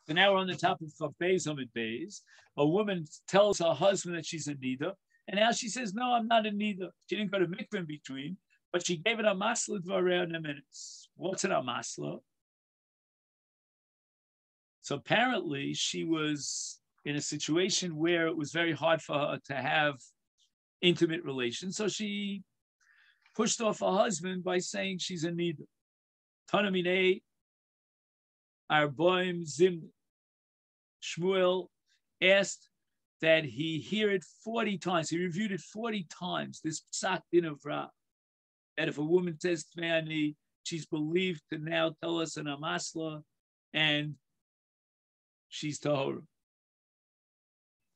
So now we're on the top of Beis Hamid Beis. A woman tells her husband that she's a nida, and now she says, "No, I'm not a nida." She didn't go to mikveh in between, but she gave it a masla dvarei minutes. What's an amasla? So apparently, she was in a situation where it was very hard for her to have intimate relations. So she pushed off her husband by saying she's a nida. Tanamine Arboim Zim. Shmuel asked that he hear it 40 times. He reviewed it 40 times, this psak din of Ra. That if a woman says Tmeani, she's believed to now tell us an amasla, and she's tahora.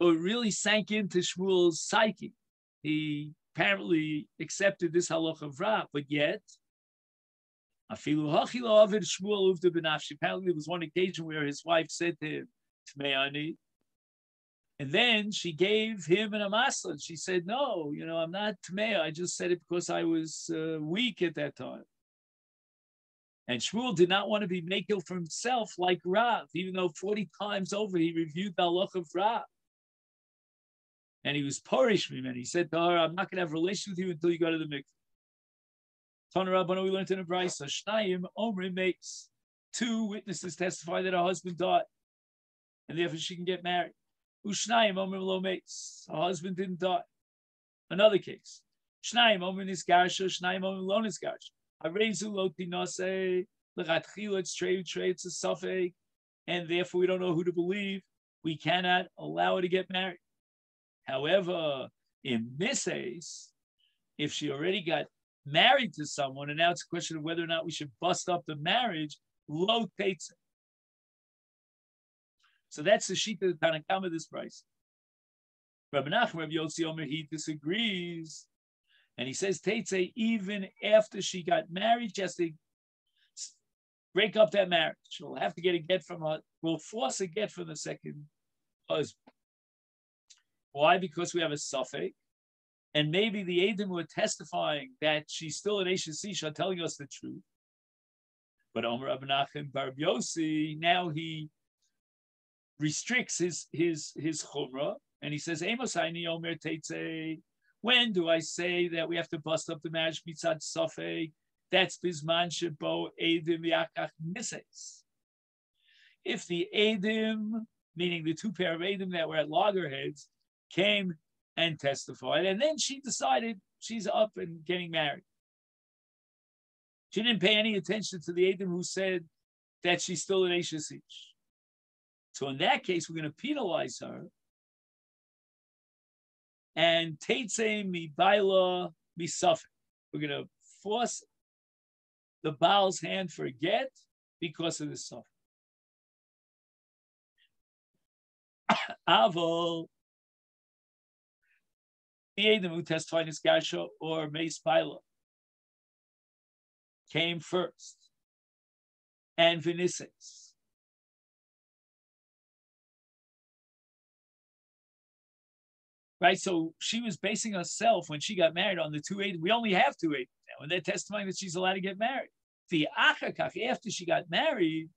So it really sank into Shmuel's psyche. He apparently accepted this halacha of Ra, but yet, apparently there was one occasion where his wife said to him, Tmeani, and then she gave him an amasla. She said, "No, I'm not Tmea. I just said it because I was weak at that time." And Shmuel did not want to be makil for himself like Rav, even though 40 times over he reviewed the halach of Rav. And he was porish me, and he said to her, "I'm not going to have a relation with you until you go to the mikveh." Tana Rabbanu, we learned in a brayso, Shnayim Omri makes 2 witnesses testify that her husband died, and therefore she can get married. Ushnayim Omri lo makes, her husband didn't die. Another case, Shnayim Omri nisgarsha, Shnayim Omri lo nisgarsha. Harezu lo tinase, lechatchila it's trade, it's a suffix, and therefore we don't know who to believe. We cannot allow her to get married. However, in this case, if she already got married to someone, and now it's a question of whether or not we should bust up the marriage, lo teitze. So that's the sheet of the Tanakama of this price. Rabbi Nachman, Rabbi Yossi Omer, he disagrees, and he says teitze even after she got married, just to break up that marriage. She'll have to get a get from her. We'll force a get from the second husband. Why? Because we have a suffix. And maybe the Eidim were testifying that she's still an Eishes Isha, telling us the truth. But Omer Rabbi Nachman Bar Yossi, now he restricts his chumrah, and he says, Amos Aini Omer Teitze, when do I say that we have to bust up the marriage mitzad suffix? That's Bizman Shebo Eidim Yakach Nises. If the Eidim, meaning the 2 pair of Eidim that were at loggerheads, came and testified, and then she decided she's up and getting married. She didn't pay any attention to the Eidim who said that she's still an Eishes Ish. So in that case, we're going to penalize her. And Teitze mi baila mi suffer. We're going to force the Baal's hand for a get because of the suffer. Aval, the Eidim who testified as Gasha or Meis Baila came first, and Vinises. Right, so she was basing herself when she got married on the 2 Eidim. We only have 2 Eidim now, and they're testifying that she's allowed to get married. The Achakach, after she got married,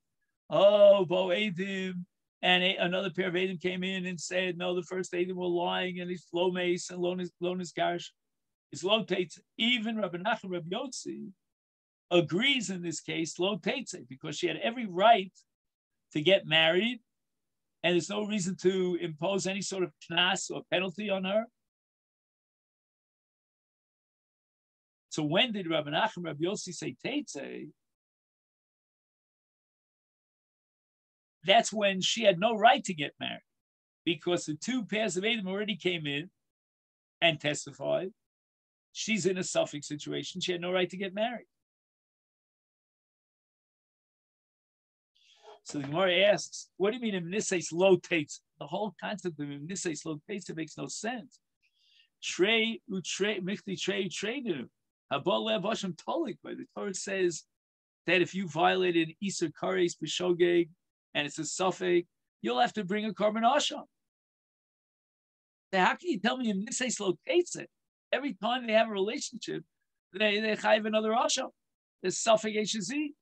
Bo Eidim, and another pair of Eidim came in and said, no, the first Eidim were lying, and it's low mace and low garsh. It's low teitze. Even Rabbi Nachman, Rabbi Yotzi agrees in this case, low teitze, because she had every right to get married, and there's no reason to impose any sort of knas or penalty on her. So when did Rabbi Nachman, Rabbi Yossi say teitze? That's when she had no right to get married, because the 2 pairs of Eidim already came in and testified. She's in a suffix situation. She had no right to get married. So the Gemara asks, what do you mean imnises lo teitze? The whole concept of imnises lo teitze makes no sense. Trey michli trey treynu habal lev hasham tolik. The Torah says that if you violated an iser kares b'shogeg and it's a suffix, you'll have to bring a korban asham. How can you tell me imnises lo teitze? Every time they have a relationship, they chayiv another asham. There's suffix HZ.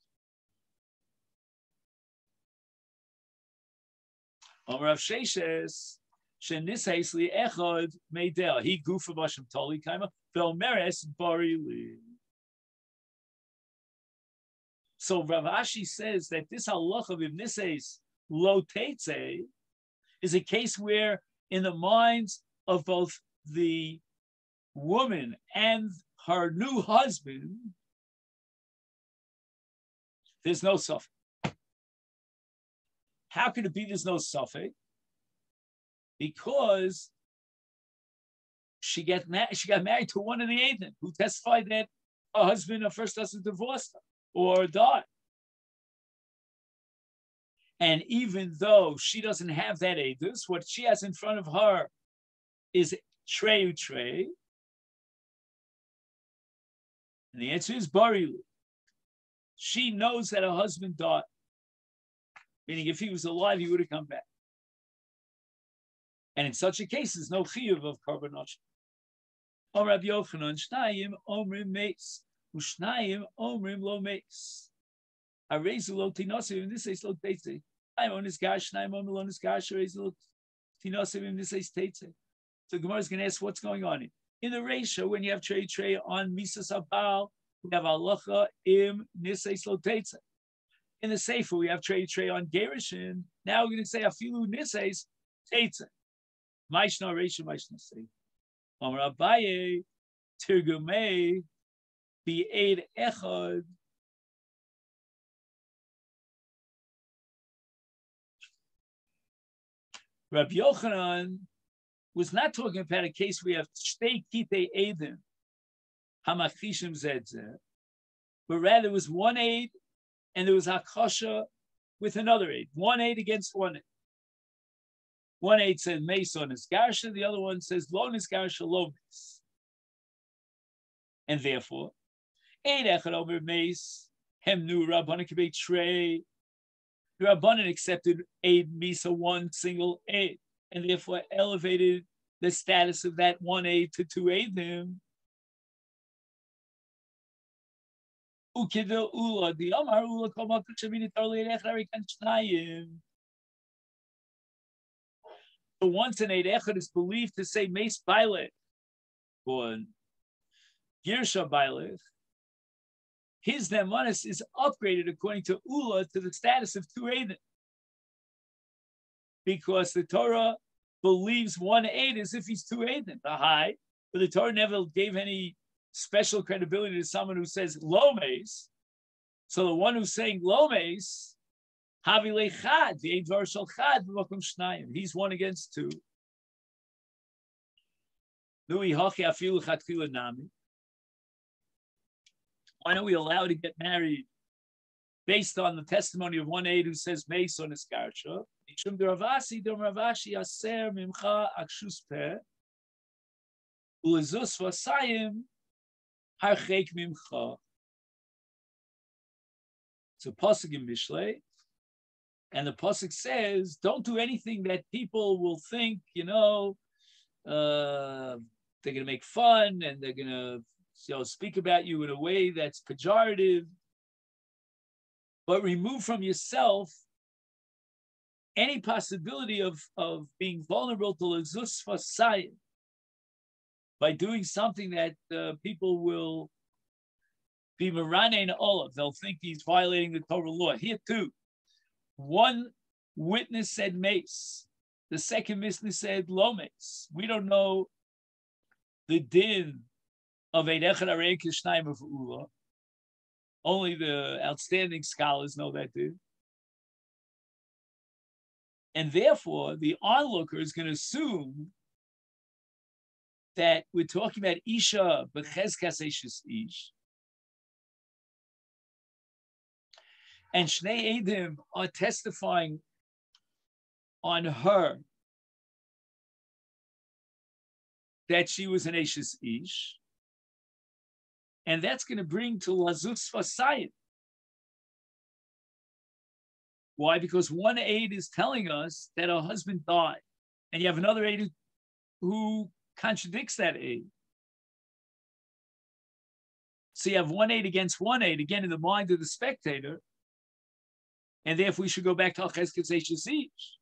Rav Sheshes, Sheniseis li echad meidel. He gufa b'shem toli kaima ve'omeres barili. So Rav Ashi says that this halacha of Niseis lo teitze is a case where, in the minds of both the woman and her new husband, there's no suffix. How could it be there's no suffix? Because she got married to one of the Aiden who testified that her husband, her first husband, divorced her or died. And even though she doesn't have that Aidus, what she has in front of her is Treu Trey. And the answer is Barilu. She knows that her husband died. Meaning if he was alive, he would have come back. And in such a case, there's no chiyuv of karbonosh. Om Rabbi Yochanan, Shnayim omrim meis, u'shnayim omrim lo meis. Arezu lo tinosim, this is lo teitze. I'm on his gash, Shnayim omrim lo gash, arezu lo tinosim, this is teitze. So Gemara is going to ask what's going on here. In the ratio, when you have trey on misas abal, we have halacha im niseis lo teitze. In the sefer, we have trey on gerushin. Now we're going to say afilu niseis teitze. Maishna ratio, maishna sefer. Amar Abaye tirgumei bi'ed echad. Rabbi Yochanan was not talking about a case where we have shtei kitei edim hamachishim zedze, but rather it was one aid and there was hakasha with another aid. One aid against one aid. One aid says meis on his garsha, the other one says lo his garsha lo meis. And therefore, aid echad over meis hem nu rabbanan kibei trey. The rabbanan accepted aid misa one single aid, and therefore elevated the status of that one aid to two aidim. Ukidel ula the amar ula kol shamini tarli echad arikan shnayim. So once an Eid Echad is believed to say Meis Bailech or Girsha Bailech, his Nemanis is upgraded according to Ula to the status of two Eidim. Because the Torah believes one Eid as if he's two Eidim, the high, but the Torah never gave any special credibility to someone who says Lo Meis. So the one who's saying Lo Meis, he's one against two. Why don't we allow to get married based on the testimony of one aide who says Meis on his garsha? It's a pasuk in Mishlei. And the pasuk says, don't do anything that people will think, they're going to make fun and they're going to speak about you in a way that's pejorative. But remove from yourself any possibility of being vulnerable to lezus fasayim by doing something that people will be marane and olav. They'll think he's violating the Torah law. Here too. One witness said mace. The second witness said lo mace. We don't know the din of Eid Echad Arei Kishnayim of Ula. Only the outstanding scholars know that din. And therefore, the onlooker is going to assume that we're talking about Isha b'chezkas eishes ish. And Shnei Eidim are testifying on her that she was an Eishes Ish. And that's going to bring to Lazus Fasayim. Why? Because one aide is telling us that her husband died. And you have another aide who contradicts that aide. So you have one aide against one aide, again, in the mind of the spectator. And therefore, we should go back to Al-Cheskes Eishes Ish.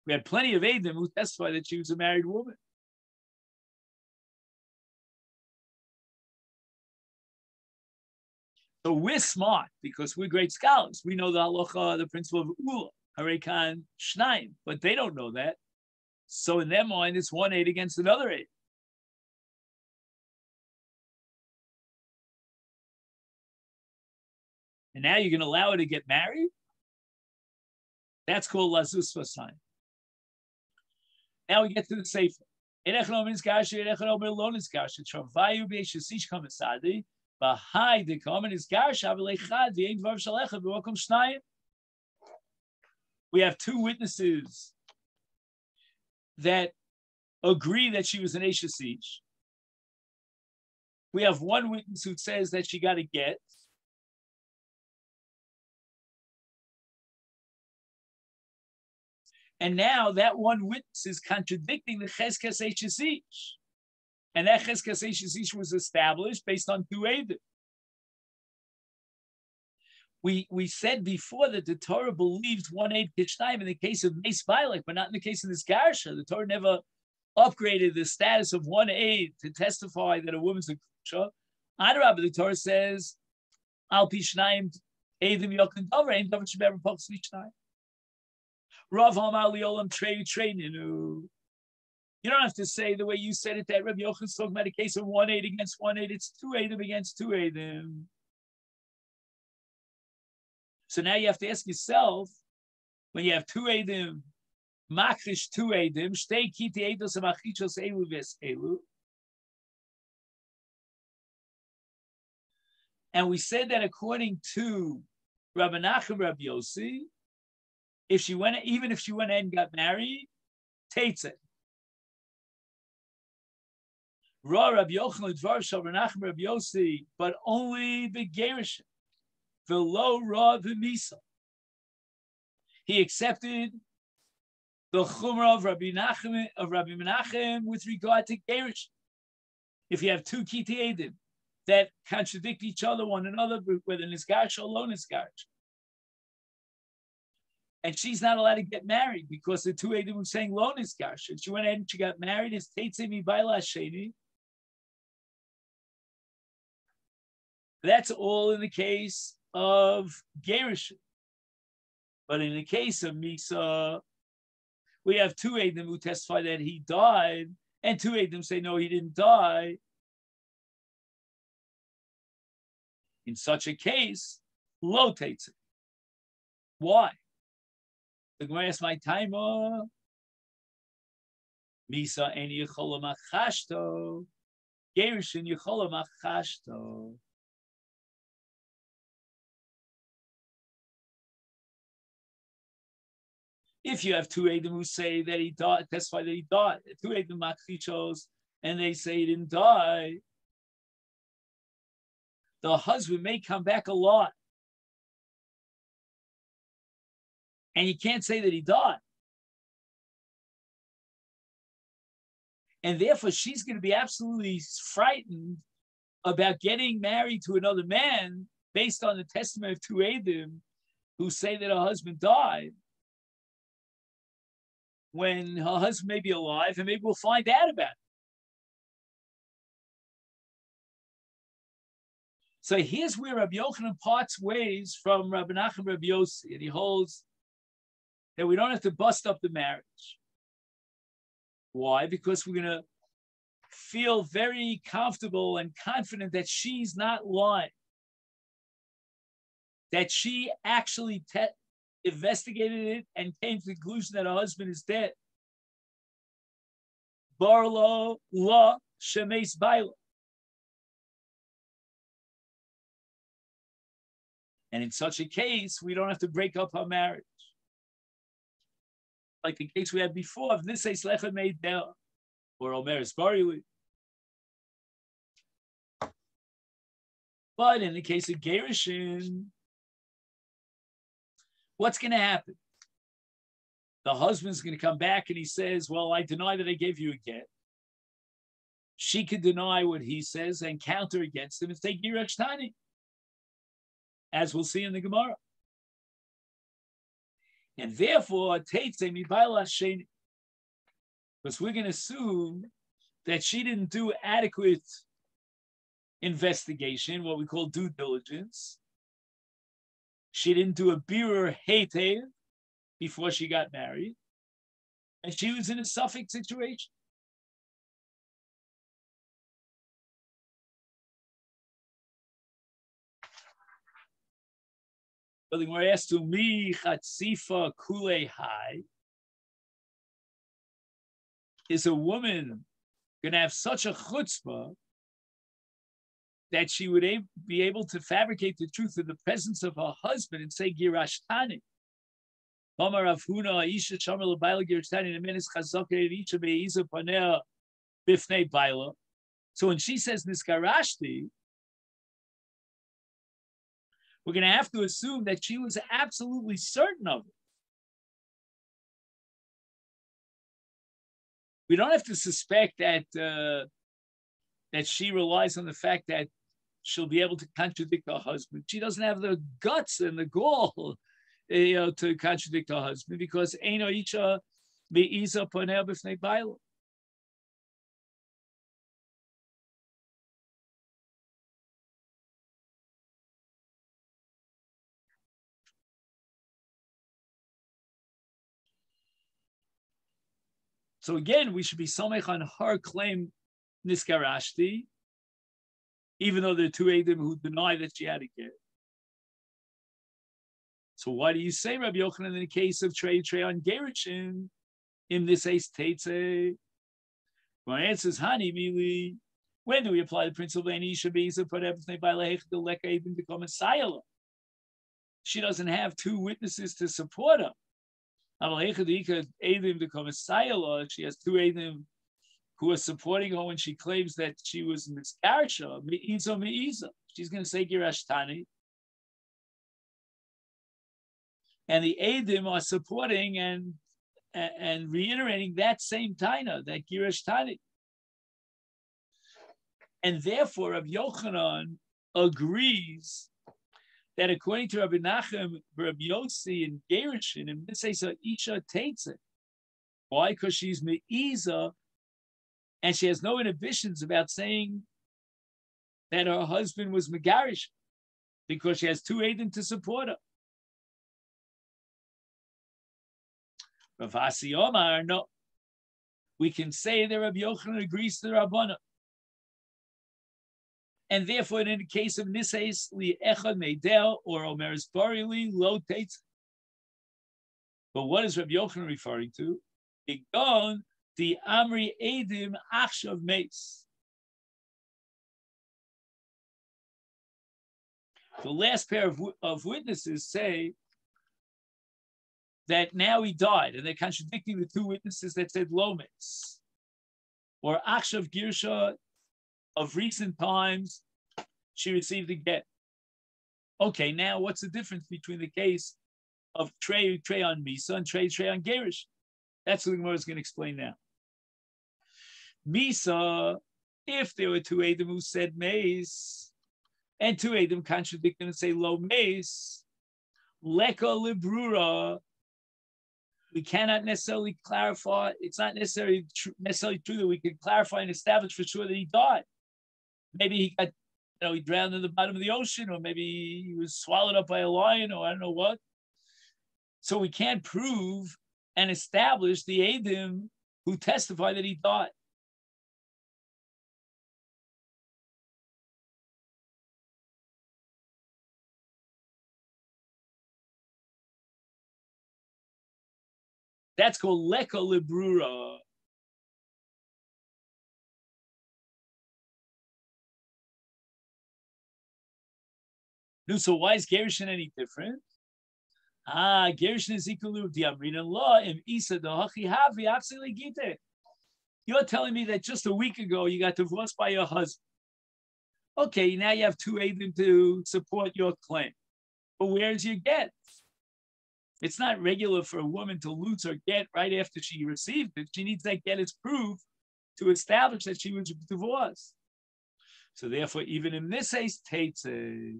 We had plenty of Eidim who testified that she was a married woman. So we're smart because we're great scholars. We know the halacha, the principle of Ula, Harekan Shnaim, but they don't know that. So in their mind, it's 1 aid against another aid. And now you're going to allow her to get married? That's called Lazus Vasayin. Now we get to the Sefer. We have two witnesses that agree that she was an Eishasish. We have one witness who says that she got a get. And now that one witness is contradicting the Cheskes Eishasish. And that Cheskes Eishasish was established based on two Eidim. We said before that the Torah believed 1 Eid Kishnayim in the case of Meis Bailek, but not in the case of this Garsha. The Torah never upgraded the status of 1 Eid to testify that a woman's a Kusha. Adarabah, the Torah says, Al Pishnayim Eidim Yokin Dover, Ein Dover Shebever Pochs Vishnayim. Rav Hamar Liolam Treinu. You don't have to say the way you said it, that Rabbi Yochan's talking about a case of 1 Eid against 1 Eid. It's 2 Eidim against 2 Eidim. So now you have to ask yourself, when you have 2 Eidim, Makrish 2 Eidim, Shtei Kiti Eidos Amachichos Elu Ves Elu. And we said that according to Rabbi Nachum Rabbi Yossi, even if she went ahead and got married, Teitzeh. Ra Rabbi Yochanan Dvar Shal Rabbi Nachum Rabbi Yossi, but only the Gerishim. V'lo Ra v'Misa. He accepted the Chumrah of Rabbi Menachem with regard to Gerishim. If you have 2 Kiti Eidim that contradict one another, whether Nizgarsh or Lo Nizgarsh. And she's not allowed to get married because the 2 Eidim were saying Lo Nizgarsh. And she went ahead and she got married. It's Teitzeh Mi Baila Sheni. That's all in the case of Gerishim. But in the case of Misa, we have 2 Eidim who testify that he died, and 2 Eidim say, no, he didn't die. In such a case, Lo Teitzeh. Why? The Gemara asks my timer. Misa en Yechola Machashto. Gerishim Yechola Machashto. If you have 2 Eidim who say that he died, testify that he died, 2 Eidim Makrichos, and they say he didn't die, the husband may come back alive. And you can't say that he died. And therefore, she's going to be absolutely frightened about getting married to another man based on the testimony of 2 Eidim who say that her husband died, when her husband may be alive, and maybe we'll find out about it. So here's where Rabbi Yochanan parts ways from Rabbi Nachum Rabbi Yossi, and he holds that we don't have to bust up the marriage. Why? Because we're going to feel very comfortable and confident that she's not lying, that she actually investigated it and came to the conclusion that her husband is dead. Barlo la shemes baila. And in such a case, we don't have to break up her marriage. Like the case we had before of Nisei Slecha made there, or Omeris Barili. But in the case of Gerishim, what's going to happen? The husband's going to come back and he says, well, I deny that I gave you a get. She could deny what he says and counter against him and say Girach Tani, as we'll see in the Gemara. And therefore, because we're going to assume that she didn't do adequate investigation, what we call due diligence. She didn't do a birur heitev before she got married. And she was in a suffix situation. But the Gemara asks to me, chatzifa kule hai. Is a woman going to have such a chutzpah that she would be able to fabricate the truth in the presence of her husband and say girashtani? So when she says niskarashti, we're going to have to assume that she was absolutely certain of it. We don't have to suspect that that she relies on the fact that she'll be able to contradict her husband. She doesn't have the guts and the gall, to contradict her husband because Eino Isha Me'iza Poneh B'fnei Baila. So again, we should be somech on her claim niskarashti, even though there are two Eidim who deny that she had a get. So why do you say, Rabbi Yochanan, in the case of Trey on Gerushin, in this ace Teitze? My answer is Hani Mili. When do we apply the principle of Anisha Beisa put everything by Lehech the Leka even become a Sayala? She doesn't have two witnesses to support her. She has two Eidim who are supporting her when she claims that she was miscarriageisha. She's going to say Girashtani. And the Eidim are supporting and reiterating that same taina, that Girashtani. And therefore, Rabbi Yochanan agrees that according to Rabbi Nachem, Rabbi Yossi, and Gerushin, and this says Isha Teitze. Why? Because she's Me'iza, and she has no inhibitions about saying that her husband was Megarish, because she has two Eidim to support her. Rav Asi Omar, no. We can say that Rabbi Yochanan agrees to the Rabbana. And therefore, in the case of Niseis li Echad Meidel or Omeres Barili Lo Teitz. But what is Rabbi Yochanan referring to? Igon the Amri Edim Achshav Meis. The last pair of witnesses say that now he died, and they're contradicting the two witnesses that said Lo Meis. Or Achshav Girsha of recent times, she received a get. Okay, now what's the difference between the case of Trey on Misa and Trey on Gerish? That's what the Gemara is going to explain now. Misa, if there were two Eidim who said Meis, and two Eidim contradict them and say Lo Meis, Leka Librura, we cannot necessarily clarify. It's not necessarily true that we can clarify and establish for sure that he died. Maybe he got, he drowned in the bottom of the ocean, or maybe he was swallowed up by a lion, or I don't know what. So we can't prove and establish the Eidim who testify that he died. That's called Leka Librura. No, so why is Gerushin any different? Gerushin is equal to the Amrina law in Isa the Hachi Havi absolutely gite. You're telling me that just a week ago you got divorced by your husband. Okay, now you have two Eidim to support your claim. But where's your get? It's not regular for a woman to lose her get right after she received it. She needs that get as proof to establish that she was divorced. So therefore, even in this case, Teitze.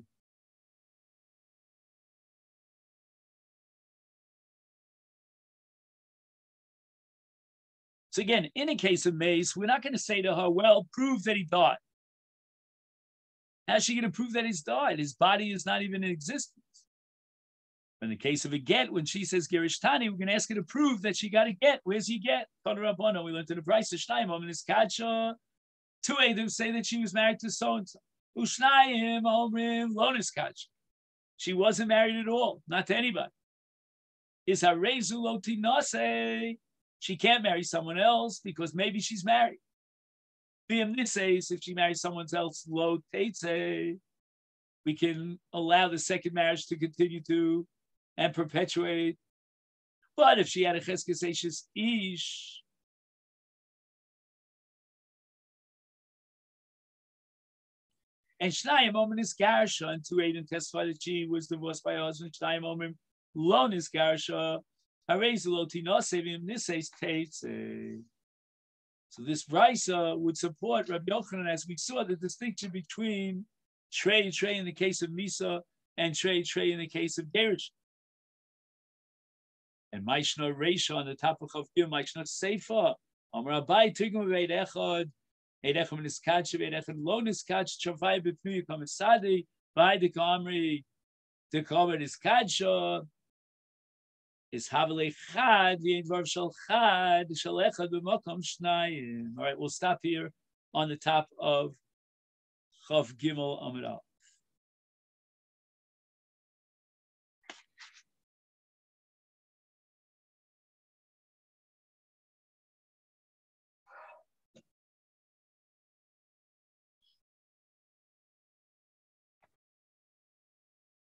So again, in a case of mace, we're not going to say to her, well, prove that he died. How's she going to prove that he's died? His body is not even in existence. In the case of a get, when she says Gerish Tani, we're going to ask her to prove that she got a get. Where's he get? We learned in the Bryce of Shnaim, in his Kadsha. Two Edom say that she was married to so-and-so. Ushnayim, Omrim, Lonis Kadsha. She wasn't married at all, not to anybody. Is Harezu Loti Nase? She can't marry someone else because maybe she's married. Says if she marries someone else, Lo Teitze, we can allow the second marriage to continue to and perpetuate. But if she had a Cheskes Eishes Ish, and Shnayim Omen is Garsha, and 2:8 testify that she was divorced by her husband. Shnayim Omen Lon is Garsha. So this Raisa would support Rabbi Yochanan, as we saw the distinction between Trey in the case of Misa and Trey in the case of Gerish. And Maishna Reisha on the top of Chavir, Maishna Seifa. Amar Abai Tigma Veid Echad, Eid Echad Niskach, Eid Echad Lo Niskach, Chavai B'Pnui Kamisadi, Vai de Kamri, de Kamer Niskacha. Is Havale Chad, the Invarv Shal Chad, Shal Echad B'Makom Shnayim. All right, we'll stop here on the top of Chav Gimel Amid Al.